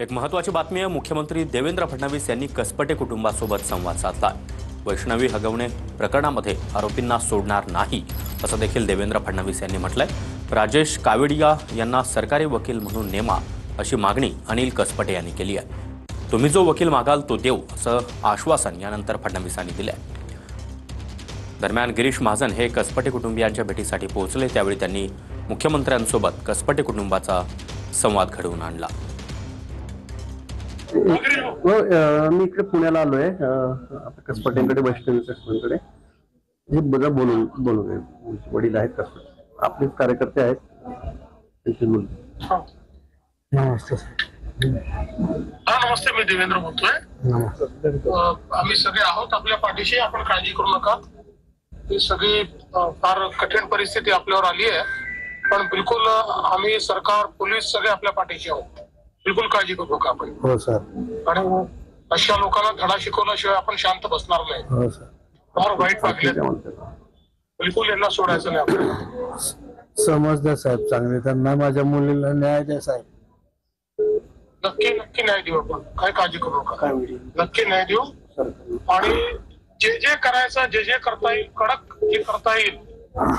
एक महत्त्वाची बातमी आहे। मुख्यमंत्री देवेंद्र फडणवीस यांनी कसपटे कुटुंबासोबत संवाद साधला। वैष्णवी हगवणे प्रकरणामध्ये आरोपींना सोडणार नाही असं देखील देवेंद्र फडणवीस यांनी म्हटलंय। राजेश कावेडिया यांना सरकारी वकील म्हणून नेमा अशी मागणी अनिल कसपटे यांनी केली आहे। तुम्ही जो वकील मागाल तो देऊ असं आश्वासन यानंतर फडणवीसांनी दिलंय। दरम्यान गिरीश महाजन हे कसपटे कुटुंबियांच्या भेटीसाठी पोहोचले, त्यावेळी त्यांनी मुख्यमंत्र्यांसोबत कसपटे कुटुंबाचा संवाद घडवून आणला। मी इकडे पुण्याला आलोय आता कसपटेंकडे वैष्णवीकडे हे बघा बोलून वडील आहेत कसपटे आपलेच कार्यकर्ते आहेत त्यांची मुलगी। नमस्ते नमस्ते, मी देवेंद्र बोलतोय। आम्ही सगळे आहोत आपल्या पाठीशी, आपण काळजी करू नका। ही सगळी फार कठीण परिस्थिती आपल्यावर आली आहे, पण बिलकुल आम्ही सरकार पोलीस सगळे आपल्या पाठीशी आहोत। बिलकुल काळजी करू नका आपण। हो सर। आणि अशा लोकांना धडा शिकवल्याशिवाय आपण शांत बसणार नाही। हो सर। फार वाईट वागले, बिलकुल यांना सोडायचं नाही आपल्याला। समजदार साहेब चांगले, त्यांना माझ्या मुलीला न्याय द्या साहेब। नक्की न्याय देऊ आपण, काय काळजी करू नका, नक्की न्याय देऊ। आणि जे करायचं जे करता येईल, कडक जे करता येईल,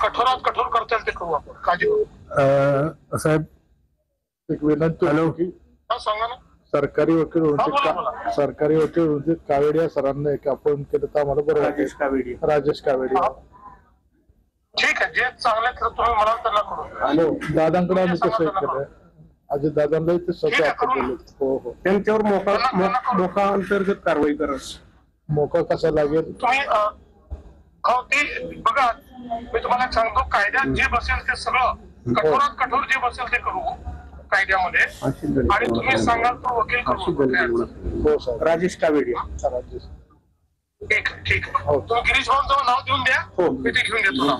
कठोरात कठोर करता येईल ते करू आपण, काळजी करू। साहेब एक विनंती, हॅलो सांगा ना। सरकारी वकील होते कावेडिया सरांना एक अपॉइंट केलं तर आम्हाला बरं वाटेल। राजेश कावेडिया ठीक आहे, जे चांगलं तर तुम्ही म्हणाल त्यांना करू। हॅलो दादांकडे आम्ही कसं केलं, अजय दादांना ते सगळं आपण केलं। हो हो, त्यांच्यावर मोका अंतर्गत कारवाई करा। मोका कसा लागेल तुम्ही हो ते बघा, मी तुम्हाला सांगतो, कायद्यात जे बसेल ते सगळं कठोरात कठोर जे बसेल ते करू कायद्यामध्ये, आणि तुम्ही सांगाल तो वकील करू। हो सर। राजेश कावेडिया राजेश ठीक आहे। तुम्ही गिरीश भाऊंचं नाव देऊन द्या, मी ते घेऊन देतो ना।